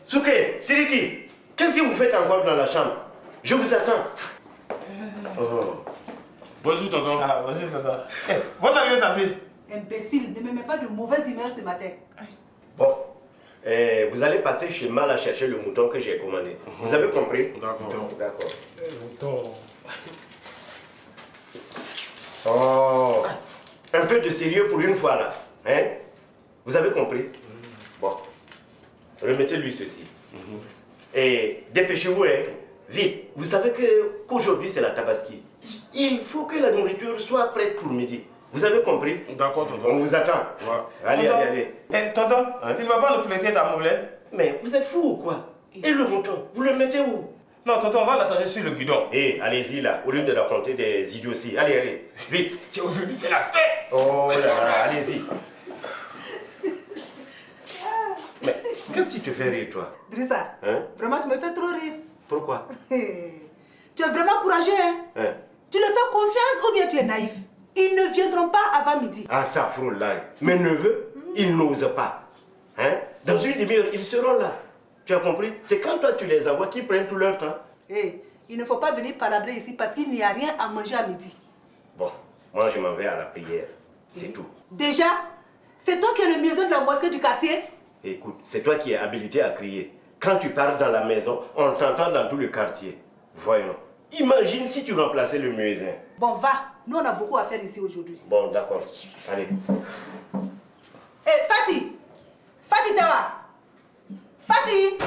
Souké, Siriki, qu'est-ce que vous faites encore dans la chambre? Je vous attends. Oh. Bonjour, tonton. Ah, bonjour, tonton. Bonne arrivée, tante. Imbécile, ne me mets pas de mauvaise humeur ce matin. Bon, vous allez passer chez Mal à chercher le mouton que j'ai commandé. Vous avez compris? D'accord. D'accord. Mouton. Oh, un peu de sérieux pour une fois là. Hein? Vous avez compris? Bon, remettez-lui ceci. Et dépêchez-vous, hein? Vite. Vous savez qu'aujourd'hui c'est la tabaski. Il faut que la nourriture soit prête pour midi. Vous avez compris? D'accord, tonton. On vous attend. Ouais. Allez, Tonton. allez, allez. Tonton, Hein? tu ne vas pas le prêter ta moulette? Mais vous êtes fou ou quoi? Et le mouton, vous le mettez où? Non, tonton, on va l'attacher sur le guidon. Eh, allez-y là, au lieu de raconter des idioties. Allez, allez, vite. Aujourd'hui, c'est la fête. Oh là là, allez-y. Mais qu'est-ce qui te fait rire, toi? Drissa, Hein? vraiment tu me fais trop rire. Pourquoi? Tu es vraiment courageux, hein? Hein? Tu leur fais confiance ou bien tu es naïf? Ils ne viendront pas avant midi. Ah, ça, là. Mes neveux, ils n'osent pas. Hein? Dans une demi-heure, ils seront là. Tu as compris? C'est quand toi tu les envoies qu'ils prennent tout leur temps. Eh, il ne faut pas venir palabrer ici parce qu'il n'y a rien à manger à midi. Bon, moi je m'en vais à la prière. C'est tout. Déjà, c'est toi qui es le muezzin de la mosquée du quartier? Écoute, c'est toi qui es habilité à crier. Quand tu pars dans la maison, on t'entend dans tout le quartier. Voyons. Imagine si tu remplaçais le muezzin. Bon, va. Nous, on a beaucoup à faire ici aujourd'hui. Bon, d'accord. Allez. Eh, Fatih! Fatih Tawa! Fatih!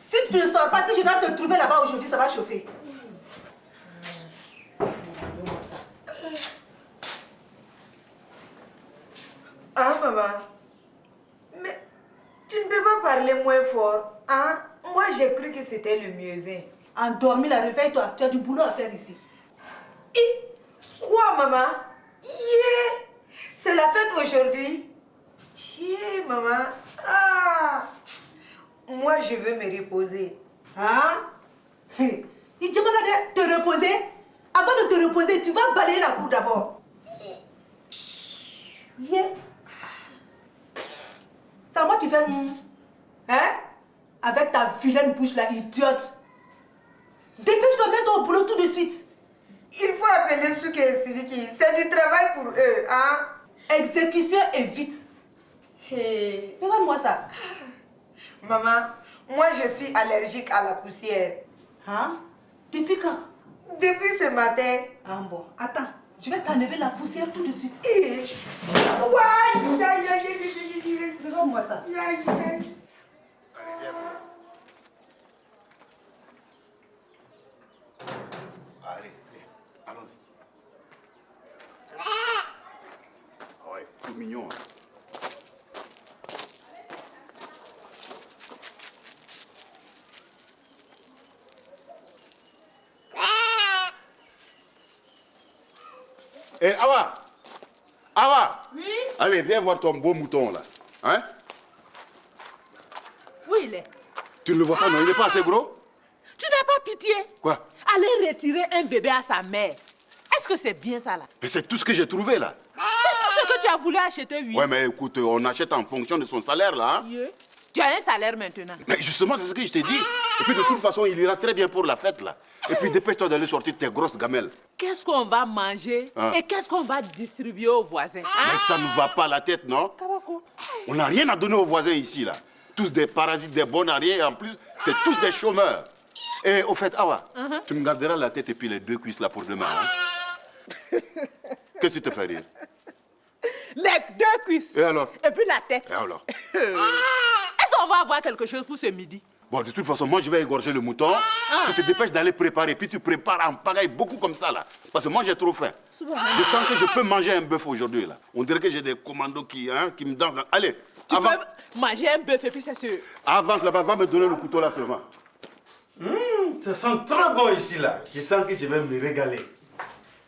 Si tu ne sors pas, si je dois te trouver là-bas aujourd'hui, ça va chauffer. Ah, maman. Mais tu ne peux pas parler moins fort. Hein? Moi, j'ai cru que c'était le mieuxin. Endormi, la réveille-toi. Tu as du boulot à faire ici. Quoi, maman? Yeah! C'est la fête aujourd'hui. Tiens, maman. Ah! Moi, je veux me reposer. Hein? Il te demande de te reposer. Avant de te reposer, tu vas balayer la cour d'abord. Yeah. C'est à moi tu fais... Hein? Avec ta vilaine bouche là, idiote. Dépêche-toi, mets-toi au boulot tout de suite. Il faut appeler Souké et Siriki. C'est du travail pour eux, hein? Exécution et vite. Hey. Regarde-moi ça. Maman, moi je suis allergique à la poussière. Hein? Depuis quand? Depuis ce matin. Ah bon, attends. Je vais t'enlever la poussière tout de suite. Regarde-moi ça. Allez, allons-y. Ah ouais, tout mignon. Hein. Eh, Awa! Awa! Oui? Allez, viens voir ton beau mouton là. Hein? Où il est? Tu ne le vois pas, non? Il n'est pas assez gros? Tu n'as pas pitié? Quoi? Aller retirer un bébé à sa mère. Est-ce que c'est bien ça là? Mais c'est tout ce que j'ai trouvé là. C'est tout ce que tu as voulu acheter, oui. Ouais, mais écoute, on achète en fonction de son salaire là. Hein? Yeah. Tu as un salaire maintenant. Mais justement, c'est ce que je t'ai dit. Et puis de toute façon, il ira très bien pour la fête là. Et puis dépêche-toi d'aller sortir tes grosses gamelles. Qu'est-ce qu'on va manger et qu'est-ce qu'on va distribuer aux voisins? Hein? Mais ça ne va pas la tête, non? On n'a rien à donner aux voisins ici là. Tous des parasites, des bons à rien et en plus, c'est tous des chômeurs. Et au fait, Awa, tu me garderas la tête et puis les deux cuisses là pour demain. Hein? Qu'est-ce qui te fait rire? Les deux cuisses. Et alors? Et puis la tête. Et alors? Est-ce qu'on va avoir quelque chose pour ce midi? Bon, de toute façon, moi je vais égorger le mouton. Tu te dépêches d'aller préparer, puis tu prépares en pagaille beaucoup comme ça là. Parce que moi j'ai trop faim. Je sens que je peux manger un bœuf aujourd'hui là. On dirait que j'ai des commandos qui me dansent. Allez, Tu peux manger un bœuf et puis c'est sûr. avance là-bas, va me donner le couteau là seulement. Ça sent très bon ici là. Je sens que je vais me régaler.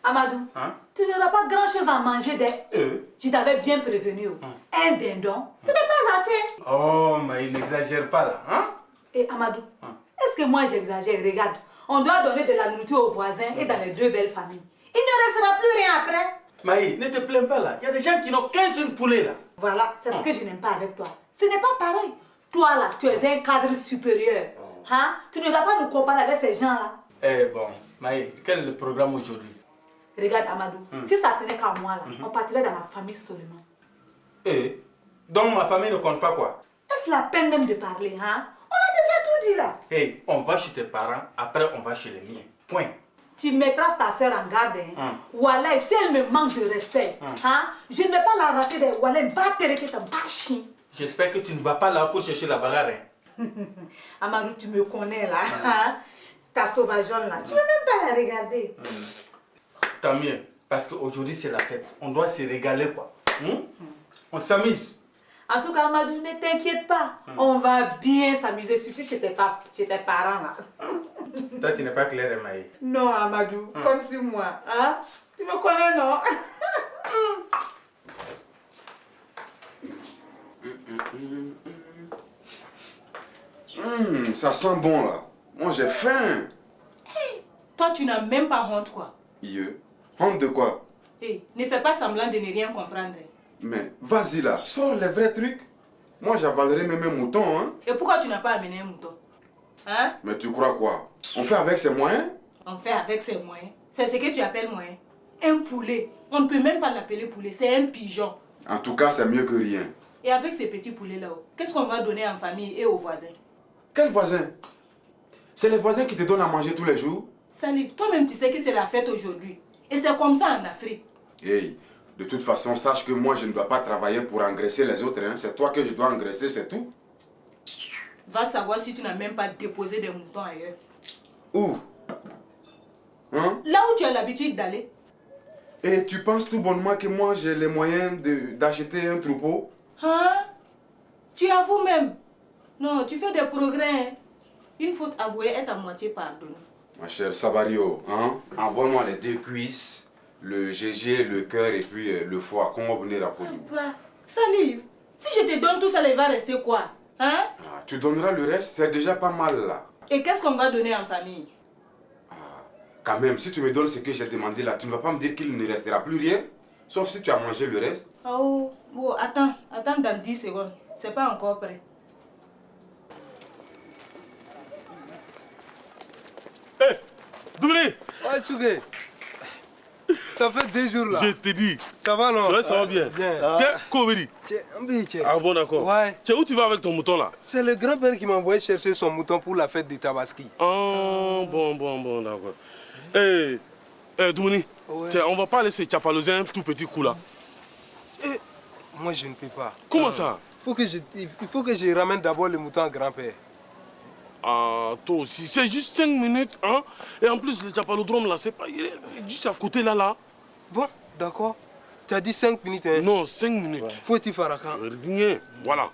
Amadou, tu n'auras pas grand-chose à manger dès. Je t'avais bien prévenu. Un dindon, ce n'est pas assez. Oh, mais il n'exagère pas là. Hein? Et Amadou, est-ce que moi j'exagère? Regarde, on doit donner de la nourriture aux voisins et dans les deux belles familles. Il ne restera plus rien après. Maï, ne te plains pas là. Il y a des gens qui n'ont qu'un seul poulet là. Voilà, c'est ce que je n'aime pas avec toi. Ce n'est pas pareil. Toi là, tu es un cadre supérieur. Hein? Tu ne vas pas nous comparer avec ces gens-là. Eh bon, Maï, quel est le programme aujourd'hui? Regarde Amadou, si ça tenait qu'à moi là, on partirait dans ma famille seulement. Eh, donc ma famille ne compte pas quoi? Est-ce la peine même de parler, hein? On a déjà tout dit là. Eh, on va chez tes parents, après on va chez les miens. Point. Tu mettras ta soeur en garde, hein? Wallah, si elle me manque de respect, hein? Je ne vais pas la rater de Wallah, battre que ta bâche. J'espère que tu ne vas pas là pour chercher la bagarre. Hein? Amadou, tu me connais là, hein? Ta sauvageonne là, tu ne veux même pas la regarder. Tant mieux, parce qu'aujourd'hui c'est la fête. On doit se régaler quoi. On s'amuse. En tout cas, Amadou, ne t'inquiète pas. On va bien s'amuser, surtout chez tes parents là. Toi, tu n'es pas clair, Maï. Non, Amadou, comme sur moi. Hein? Tu me connais, non? Ça sent bon là. Moi j'ai faim. Toi, tu n'as même pas honte, quoi. Honte de quoi? Hey, ne fais pas semblant de ne rien comprendre. Mais vas-y là, sors les vrais trucs. Moi j'avalerai même un mouton, hein. Et pourquoi tu n'as pas amené un mouton? Hein? Mais tu crois quoi? On fait avec ses moyens? On fait avec ses moyens. C'est ce que tu appelles moyen. Un poulet. On ne peut même pas l'appeler poulet, c'est un pigeon. En tout cas, c'est mieux que rien. Et avec ces petits poulets là-haut, qu'est-ce qu'on va donner en famille et aux voisins? Quel voisin? C'est les voisins qui te donnent à manger tous les jours? Salive, toi-même tu sais que c'est la fête aujourd'hui. Et c'est comme ça en Afrique. Hey, de toute façon, sache que moi je ne dois pas travailler pour engraisser les autres, hein. C'est toi que je dois engraisser, c'est tout. Va savoir si tu n'as même pas déposé des moutons ailleurs. Où? Hein? Là où tu as l'habitude d'aller. Et tu penses tout bonnement que moi j'ai les moyens d'acheter un troupeau? Hein? Tu avoues même. Non, tu fais des progrès. Hein? Une faute avouée est à moitié pardonnée. Ma chère Sabario, hein? Envoie-moi les 2 cuisses, le GG, le cœur et puis le foie. Comment venir à Poudou? Salive, si je te donne tout ça, il va rester quoi? Hein? Ah, tu donneras le reste, c'est déjà pas mal là. Et qu'est-ce qu'on va donner en famille? Quand même, si tu me donnes ce que j'ai demandé là, tu ne vas pas me dire qu'il ne restera plus rien? Sauf si tu as mangé le reste. Oh, bon, attends dans 10 secondes. C'est pas encore prêt. Hé, Doumini! Ouais, Tchougué. Ça fait 2 jours là. Je te dis. Ça va non? Ouais, ça va bien. Tiens, Koveri. Ah bon, d'accord. Ouais. Tiens, où tu vas avec ton mouton là? C'est le grand-père qui m'a envoyé chercher son mouton pour la fête de Tabaski. Oh, bon, d'accord. Hé, Doumini, tiens, on va pas laisser Tchapaloser un tout petit coup là. Moi, je ne peux pas. Comment ça? Il faut que je ramène d'abord le mouton à grand-père. Ah, toi aussi, c'est juste 5 minutes, hein? Et en plus, le Tchapalodrome là, c'est pas... Il est juste à côté là. Bon, d'accord. Tu as dit 5 minutes, hein? Non, 5 minutes. Ouais. Faut-il faire quand? Rien, voilà.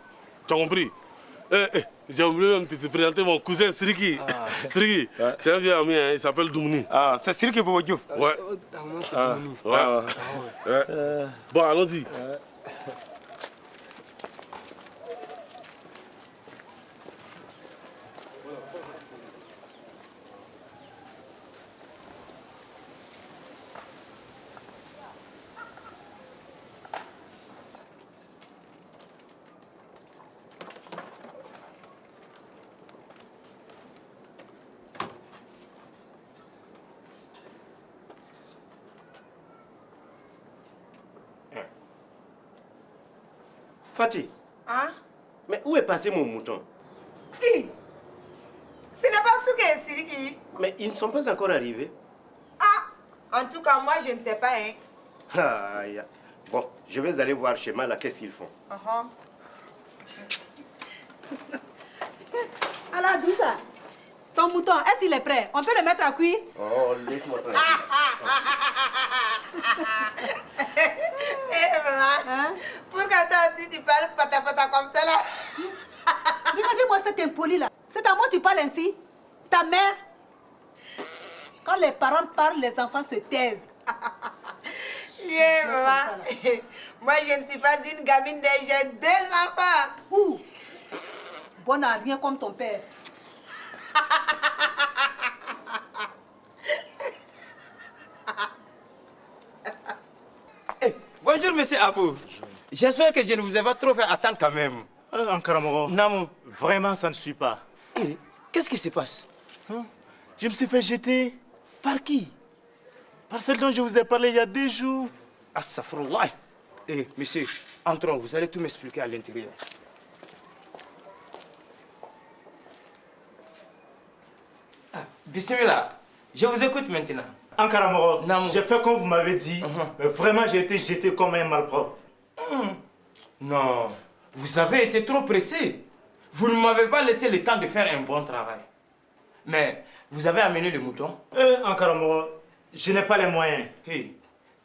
Tu as compris? J'ai oublié même de te présenter mon cousin Sriki. Sriki, ouais. C'est un vieux ami, hein, il s'appelle Doumini. Ah, c'est Sriki Bobo Diouf. Ouais. Bon, allons-y. Fatih, hein? Mais où est passé mon mouton? Ce n'est pas ce que Sriki. Mais ils ne sont pas encore arrivés. Ah, en tout cas, moi, je ne sais pas, hein. Ah, yeah. Bon, je vais aller voir chez Mala, qu'est-ce qu'ils font. Alors, Doussa, ton mouton, est-ce qu'il est prêt? On peut le mettre à cuire? Oh, laisse-moi tranquille. Maman, pourquoi toi aussi tu parles pata comme ça là? Regardez-moi cet impoli là. C'est à moi que tu parles ainsi? Ta mère? Quand les parents parlent, les enfants se taisent. Maman. Moi je ne suis pas une gamine, j'ai 2 enfants. Ouh. Bonne à rien comme ton père. Bonjour, monsieur Abou. J'espère que je ne vous ai pas trop fait attendre quand même. Ankaramogo. Namou. Vraiment, ça ne suit pas. Qu'est-ce qui se passe? Je me suis fait jeter. Par qui? Par celle dont je vous ai parlé il y a 2 jours. Astaghfirullah. Monsieur, entrons, vous allez tout m'expliquer à l'intérieur. Bismillah, je vous écoute maintenant. Ankara Moro, j'ai fait comme vous m'avez dit, mais vraiment j'ai été jeté comme un malpropre. Non, vous avez été trop pressé. Vous ne m'avez pas laissé le temps de faire un bon travail. Mais vous avez amené le mouton? Ankara Moro, je n'ai pas les moyens.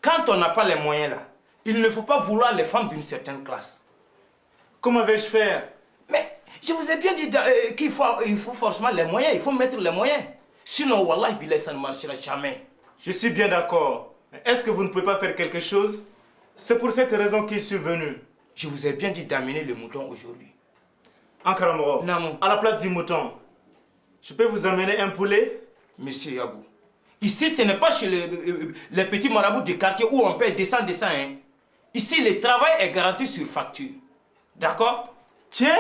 Quand on n'a pas les moyens là, il ne faut pas vouloir les femmes d'une certaine classe. Comment vais-je faire? Mais je vous ai bien dit qu'il faut forcément les moyens, il faut mettre les moyens. Sinon, Wallah, ça ne marchera jamais. Je suis bien d'accord. Est-ce que vous ne pouvez pas faire quelque chose? C'est pour cette raison qu'il suis venu. Je vous ai bien dit d'amener le mouton aujourd'hui. Ankara Moro, à la place du mouton, je peux vous amener un poulet? Monsieur Yabou, ici ce n'est pas chez les petits marabouts du quartier où on paie descend. Hein. Ici, le travail est garanti sur facture. D'accord? Tiens?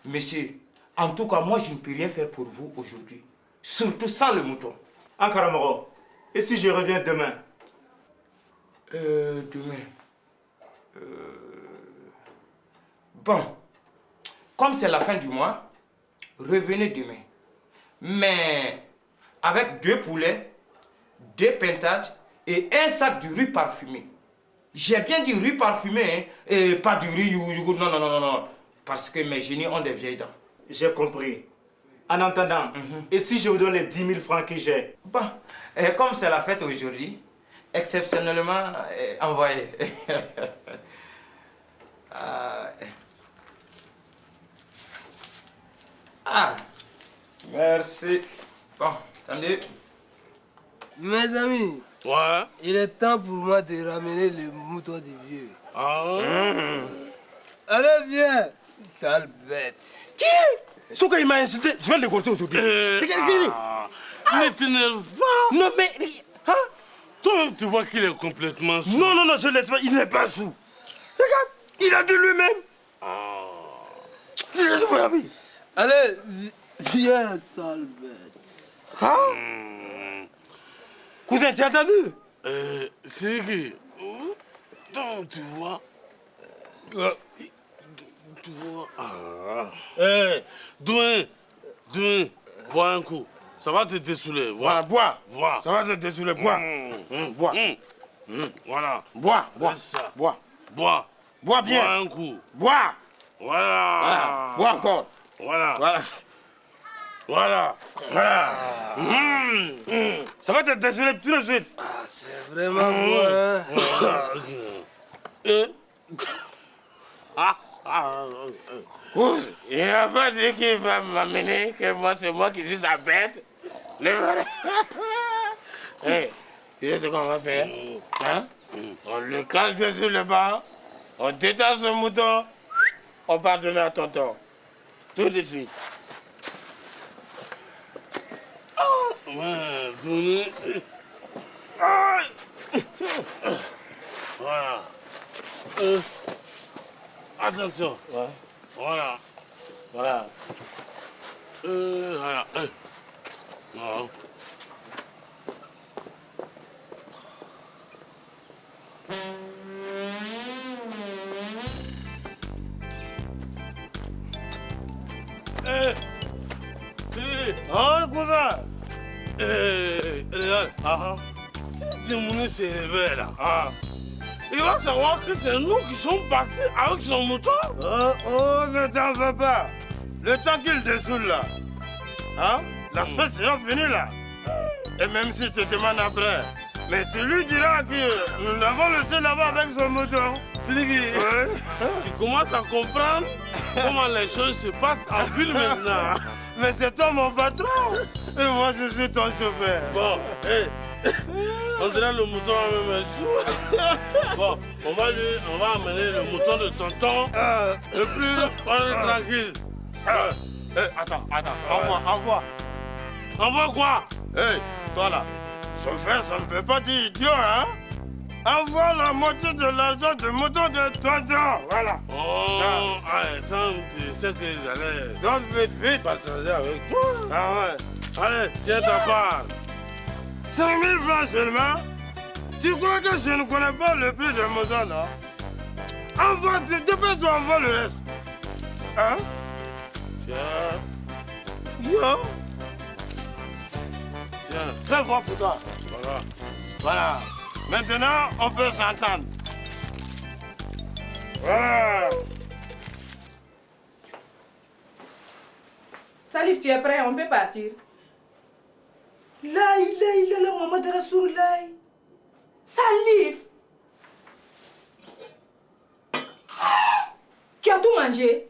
Monsieur, en tout cas, moi je ne peux rien faire pour vous aujourd'hui. Surtout sans le mouton. Ankara Moro, et si je reviens demain? Demain. Bon, comme c'est la fin du mois, revenez demain. Mais avec 2 poulets, 2 pintades et un sac de riz parfumé. J'ai bien dit riz parfumé, hein, et pas du riz yougou. Non. Parce que mes génies ont des vieilles dents. J'ai compris. En entendant, et si je vous donne les 10 000 francs que j'ai? Bon, comme c'est la fête aujourd'hui, exceptionnellement, envoyé. Merci. Bon, attendez. Mes amis, il est temps pour moi de ramener le mouton du vieux. Allez, viens, sale bête. Qui? Souka, il m'a insulté, je vais le corter aujourd'hui. Ne t'énerve pas. Non, mais... Hein? Toi-même, tu vois qu'il est complètement sous. Non, je l'ai trouvé, il n'est pas sous. Regarde, il a dit lui-même. Allez, viens, sale bête. Cousin, tu as entendu? C'est qui? Donc, tu vois. Tu vois. Douin, bois un coup. Ça va te dessouler. Bois. Ça va te dessouler, bois. Bois. Voilà. Bois. Ça. Bois. Bois bien. Bois un coup. Bois. Voilà. Bois encore. Voilà. Ça va te dessouler tout de suite. C'est vraiment bon. Il n'a pas dit qu'il va m'amener, que moi c'est moi qui suis sa bête. Tu sais ce qu'on va faire? Hein? On le cache dessus le bas, on détache le mouton, on part donner à tonton. Tout de suite. Ouais, donner. Voilà. Attention. Voilà. Voilà. Voilà. Cousin. Regarde. Le monde se réveille là. Il va savoir que c'est nous qui sommes partis avec son mouton. Ne t'en fais pas. Le temps qu'il dessoule là, la fête sera finie là. Et même si tu te demandes après, mais tu lui diras que nous l'avons laissé là-bas avec son mouton. Tu commences à comprendre comment les choses se passent en ville maintenant. Mais c'est toi mon patron. Et moi je suis ton chauffeur. Bon, on dirait le mouton a même un sou. Bon, on va amener le mouton de tonton. Et puis, on est tranquille. Attends, envoie. Envoie quoi? Toi là, chauffeur, ça ne fait pas d'idiot, hein? Envoie la moitié de l'argent du mouton de tonton, voilà. Attends, pensais que j'allais Donc vite. partager avec toi. Ah ouais. Allez, tiens ta part. 5 000 francs seulement. Tu crois que je ne connais pas le prix de maison, non? Envoie, dépêche-toi, envoie le reste. Hein? Tiens. Yo. Tiens, très fort pour toi. Voilà. Voilà. Maintenant, on peut s'entendre. Voilà. Salif, tu es prêt? On peut partir. La Muhammad Rasoulullah. Salif! Tu as tout mangé?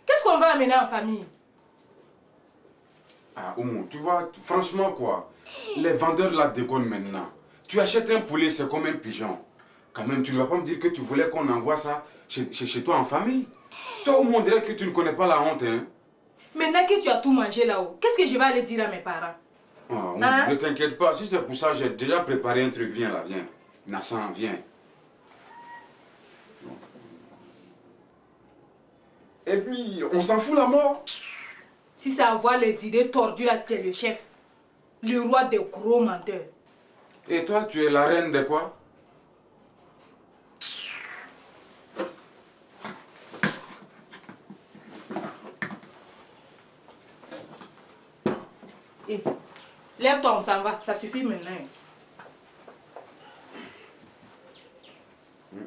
Qu'est-ce qu'on va amener en famille? Ah, Oumou, tu vois, franchement quoi, les vendeurs la déconnent maintenant. Tu achètes un poulet, c'est comme un pigeon. Quand même, tu ne vas pas me dire que tu voulais qu'on envoie ça chez toi en famille. Toi, Oumou, on dirait que tu ne connais pas la honte, hein. Maintenant que tu as tout mangé là-haut, qu'est-ce que je vais aller dire à mes parents? Ah, Oumou, ne t'inquiète pas, si c'est pour ça, j'ai déjà préparé un truc. Viens là, viens. Nassan, viens. Et puis, on s'en fout la mort. Si ça avoir les idées tordues là, tu es le chef. Le roi des gros menteurs. Et toi, tu es la reine de quoi? Lève-toi, on s'en va. Ça suffit maintenant.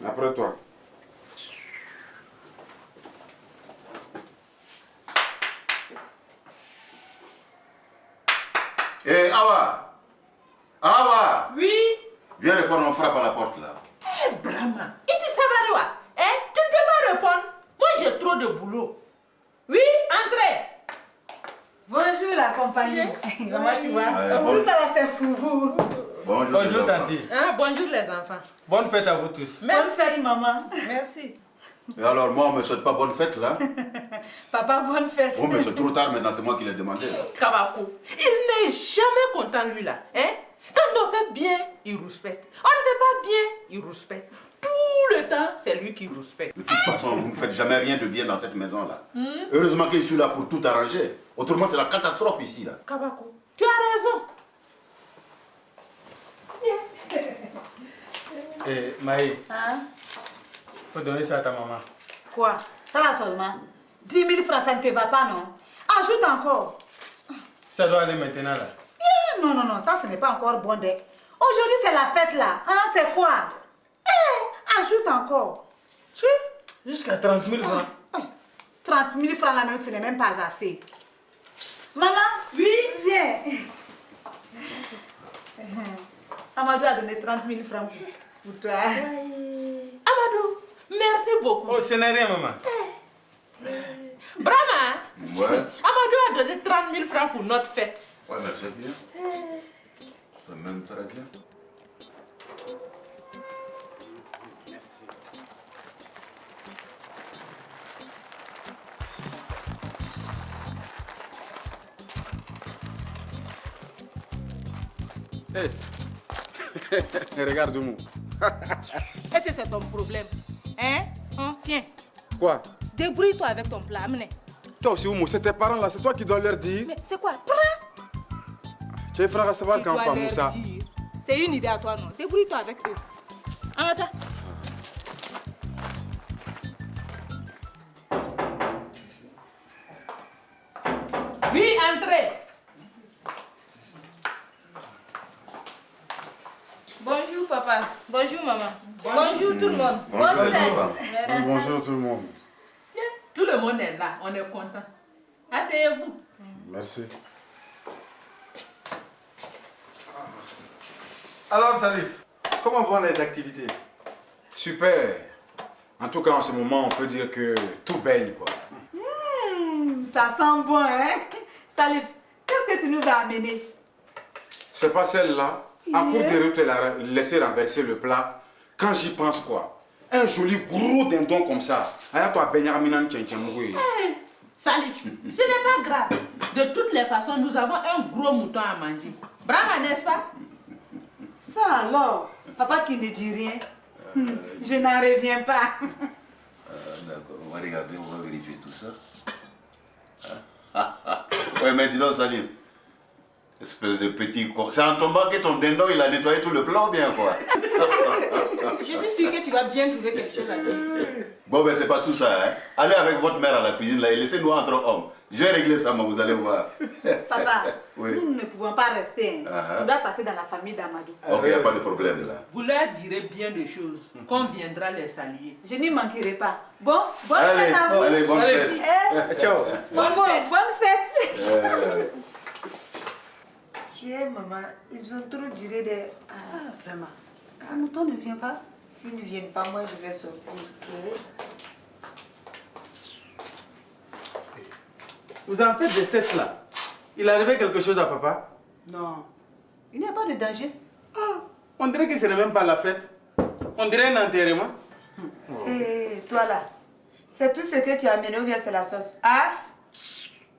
Après toi. Eh, Awa! Awa! Oui? Viens répondre, on frappe à la porte là. Eh, Brahma, et tu sais pas, hein? Tu ne peux pas répondre. Moi, j'ai trop de boulot. Oui, entrez. Bonjour la compagnie. Comment tu vas? Tout ça là, c'est foufou. Bonjour, Tanti. Ah, bonjour les enfants. Bonne fête à vous tous. Bonne fête, maman. Merci. Et alors, moi, on me souhaite pas bonne fête là. Papa, bonne fête. Oh, mais c'est trop tard maintenant, c'est moi qui l'ai demandé là. Kabako, il n'est jamais content lui là. Hein? Quand on fait bien, il rouspète. On ne fait pas bien, il rouspète. Tout le temps, c'est lui qui rouspète. De toute façon, vous ne faites jamais rien de bien dans cette maison là. Heureusement que je suis là pour tout arranger. Autrement, c'est la catastrophe ici là. Kabako, tu as raison. Eh, Maï, Hein? faut donner ça à ta maman. Quoi? Ça là seulement? 10 000 francs, ça ne te va pas, non? Ajoute encore. Ça doit aller maintenant là. Yeah, non, ça ce n'est pas encore bon deck. Aujourd'hui c'est la fête là. Hein, c'est quoi? Ajoute encore. Jusqu'à 30 000 francs. 30 000 francs là même, ce n'est même pas assez. Maman? Oui? Viens. Amadou a donné 30 000 francs pour toi. Amadou, merci beaucoup. Oh, ce n'est rien, maman. Brahma, Ouais. Amadou a donné 30 000 francs pour notre fête. Ouais, mais c'est bien. C'est même très bien. Merci. Hey. Regarde-moi. Est-ce que c'est ton problème? Hein? Tiens. Quoi? Débrouille-toi avec ton plat. Amenez. Toi aussi, Oumou, c'est tes parents là, c'est toi qui dois leur dire. Mais c'est quoi? Prends. Tu es frère à savoir Tu quand dois femme leur ça. dire. C'est une idée à toi, non? Débrouille-toi avec eux. Attends. Oui, entrez. Bonjour, papa. Bonjour, maman. Bonjour, tout le monde. Bonjour, Bonne les fête. enfants. Merci. Bonjour tout le monde. Tout le monde est là, on est content. Asseyez-vous. Merci. Alors, Salif, comment vont les activités? Super. En tout cas, en ce moment, on peut dire que tout baigne, quoi. Ça sent bon, hein? Salif, qu'est-ce que tu nous as amené? C'est pas celle-là. En cours de route, elle a laissé renverser le plat. Quand j'y pense, quoi. Un joli gros dindon comme ça. Ayato Benyamin Tchenchemoué. Salif, ce n'est pas grave. De toutes les façons, nous avons un gros mouton à manger. Bravo, n'est-ce pas? Ça alors, papa qui ne dit rien. Je n'en reviens pas. D'accord, on va regarder. ça? Ouais, mais dis donc, Salim. Espèce de petit con. C'est en tombant que ton dindon, il a nettoyé tout le plan bien, quoi. Je suis sûre que tu vas bien trouver quelque chose à dire. Bon, ben, c'est pas tout ça, hein. Allez avec votre mère à la cuisine, là, et laissez-nous entre hommes. Je vais régler ça, mais vous allez voir. Papa, oui. nous ne pouvons pas rester. On doit passer dans la famille d'Amadou. Ok, il n'y a pas de problème, là. Vous leur direz bien des choses, qu'on viendra les saluer. Je n'y manquerai pas. Bon, bonne Allez, fête à vous. allez, bonne fête. Ciao. Bonne fête. Bonne fête. Tiens, maman, ils ont trop duré des... Ah, vraiment. Le mouton ne vient pas? S'ils ne viennent pas, moi je vais sortir. Vous en faites des tests là. Il est arrivé quelque chose à papa? Non. Il n'y a pas de danger. Ah, on dirait que ce n'est même pas la fête. On dirait un enterrement. Et toi là, c'est tout ce que tu as amené ou bien c'est la sauce? Ah?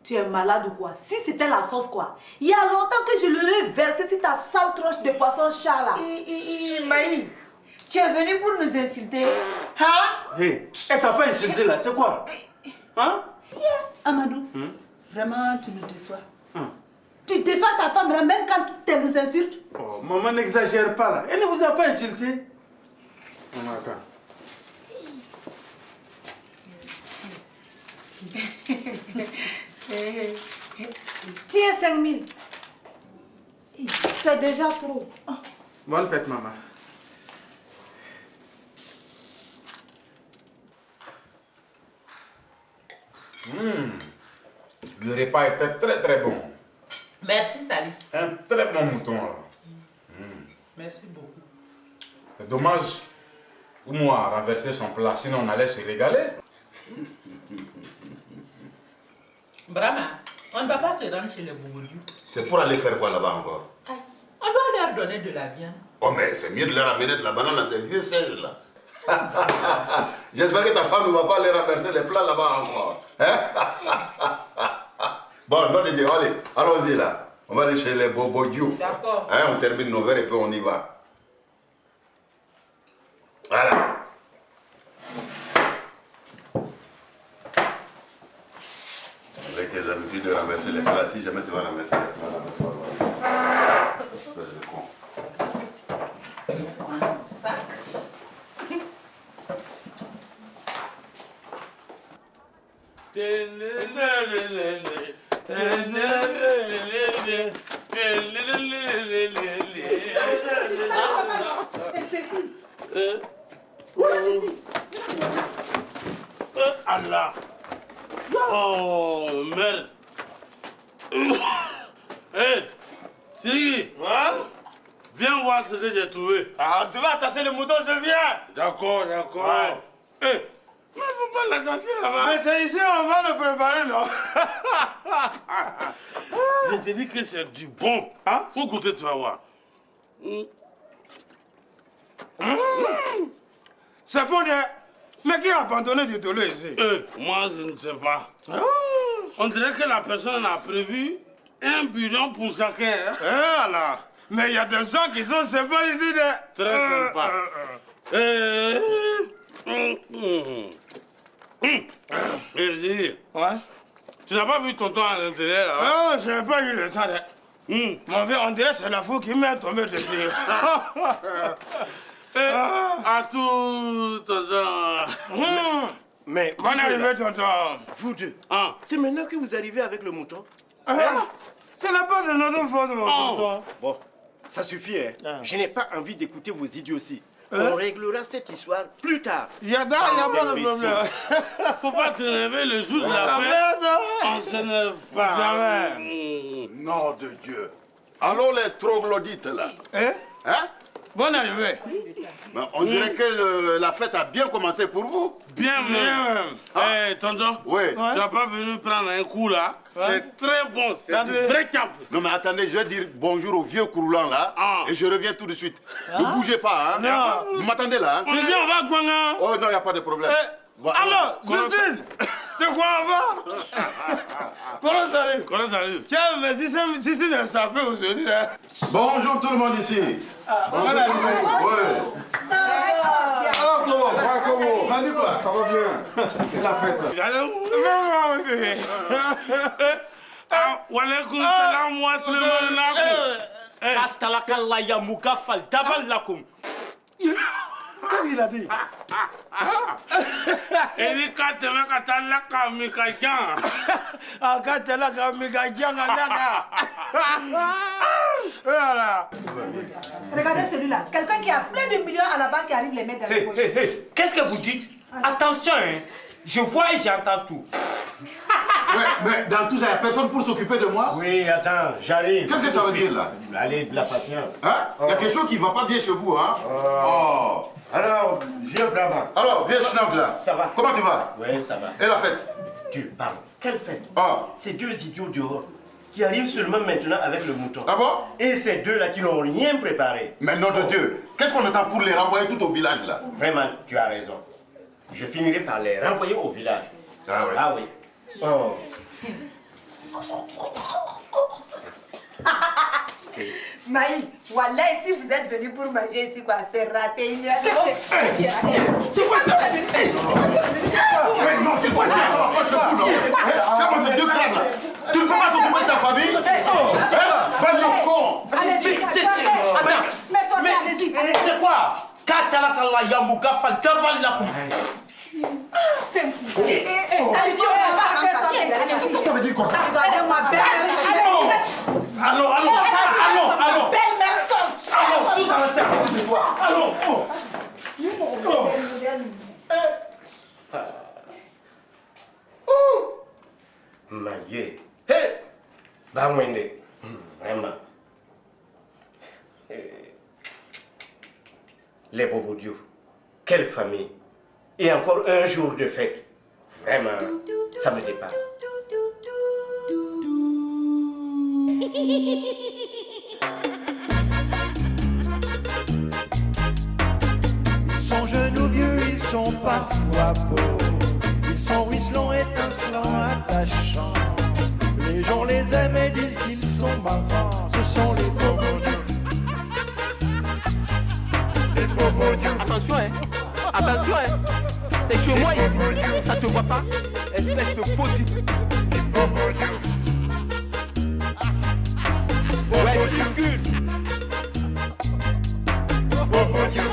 Tu es malade ou quoi? Si c'était la sauce quoi? Il y a longtemps que je l'aurais versé sur ta sale tronche de poisson chat là. Maï, tu es venu pour nous insulter? Hein? Hé, elle t'a pas insulté là, c'est quoi? Hein? Amadou, vraiment tu nous déçois. Tu défends ta femme là même quand elle nous insulte. Oh, maman n'exagère pas là. Elle ne vous a pas insulté. Maman, attends. Tiens 5 000. C'est déjà trop. Bonne fête, maman. Le repas était très très bon. Merci, Salif. Un très bon mouton là. Merci beaucoup. C'est dommage. Oumou a renversé son plat, sinon on allait se régaler. Brahma, on ne va pas se rendre chez les Bougoudou. C'est pour aller faire quoi là-bas encore? On doit leur donner de la viande. Oh, mais c'est mieux de leur amener de la banane à ces vieux singes là. J'espère que ta femme ne va pas aller renverser les plats là-bas encore. Hein? Bon, non de Dieu, allez, allons-y là. On va aller chez les Bobo Diouf. D'accord. Hein, on termine nos verres et puis on y va. Voilà. Avec tes habitudes de renverser les plats, si jamais tu vas renverser les plats là-bas. Espèce de con. Allah. Oh, merde. Hé, Siri, viens voir ce que j'ai trouvé. Ah, je vais attacher le mouton, je viens. D'accord, d'accord. Hé, mais faut pas l'attacher là-bas. Mais c'est ici, on va le préparer, non? Je te dis que c'est du bon. Hein? Faut goûter, tu vas voir. C'est bon, mais qui a abandonné du dollar ici? Moi, je ne sais pas. On dirait que la personne a prévu 1 bidon pour chacun. Hein? Alors, mais il y a des gens qui sont sympas ici. Très sympa. Ouais. Tu n'as pas vu tonton à l'intérieur là? Non, je n'ai pas eu le temps. Mon vieux, on dirait que c'est la foule qui m'est tombée dessus. À tout, tonton. Mais bonne arrivée, tonton. Vous deux, c'est maintenant que vous arrivez avec le mouton? Ce n'est pas de notre faute, mon tonton. Bon, ça suffit, hein. Je n'ai pas envie d'écouter vos idioties. On réglera cette histoire plus tard. Il y a pas de problème. Faut pas te lever le jour de la fête. On s'énerve pas. Jamais. Nom de Dieu. Alors les troglodytes là. Hein? Bonne arrivée. Ben, on dirait que la fête a bien commencé pour vous. Bien même. Eh, tonton, oui. Tu n'as pas venu prendre un coup là? C'est très bon, c'est du vrai cap. Non mais attendez, je vais dire bonjour au vieux coulant là et je reviens tout de suite. Ne bougez pas, hein. Non. Vous m'attendez là, hein? On vient, on va Gwanga. Oh non, il n'y a pas de problème. Alors, Justine, c'est quoi on va? Comment salut? Comment salut? Tiens, mais si c'est le sapin aujourd'hui, hein. Bonjour tout le monde ici. Bonjour. Ouais. Alors, comment? Jacobo. Mandi quoi? Ça va bien. Et la fête? J'allais vous. Walaikum salam wa Suleiman. Katalakalla yamuka fal tabal lakum. Qu'est-ce qu'il a dit? Il dit Katalaka Mikajan. Katalaka Mikajan. Voilà. Regardez celui-là. Quelqu'un qui a plein de millions à la banque qui arrive les mettre dans les poches. Qu'est-ce que vous dites? Attention, hein. Je vois et j'entends tout. Ouais, mais dans tout ça, il n'y a personne pour s'occuper de moi? Oui, attends, j'arrive. Qu'est-ce que ça veut dire là? Allez, de la patience. Hein? Il y a quelque chose qui ne va pas bien chez vous, hein? Oh. Alors, viens, Brahma. Alors, viens, Schnaug là. Ça va? Comment tu vas? Oui, ça va. Et la fête? Tu parles. Quelle fête? Ah. Ces deux idiots dehors qui arrivent seulement maintenant avec le mouton. Ah bon? Et ces deux-là qui n'ont rien préparé. Mais nom de Dieu, qu'est-ce qu'on attend pour les renvoyer tout au village là? Vraiment, tu as raison. Je finirai par les renvoyer au village. Ah oui? Ah oui. Oh. Maï, voilà, si vous êtes venu pour manger ici, quoi, c'est raté. C'est quoi ça? Mais non, c'est quoi ça? Ça va pas chez vous, non? Comment ces deux crânes là? Tu ne peux pas t'occuper de ta famille? Bande de cons! Allez-y, Attends. Mais sortez, allez-y. C'est quoi? Katalakalla yamuka fal tabal lakum. Ça veut dire quoi ça? Regardez-moi bien. Allons. Belle mère sauce. Allons, tous à la serre. Allons. Maïe. Hé! Bamwende. Vraiment. Les Bobodiou. Quelle famille. Et encore un jour de fête. Vraiment, ça me dépasse. Ils sont jeunes ou vieux, ils sont parfois beaux. Ils sont ruisselants, étincelants, attachants. Les gens les aiment et disent qu'ils sont marrants. Ce sont les Bobodiou. Les Bobodiou. Attention, hein. Attention, hein. T'es chez moi ici. Ça te voit pas? Espèce de faux type. Les Bobodiou. Ouais, circule. Bobodiou.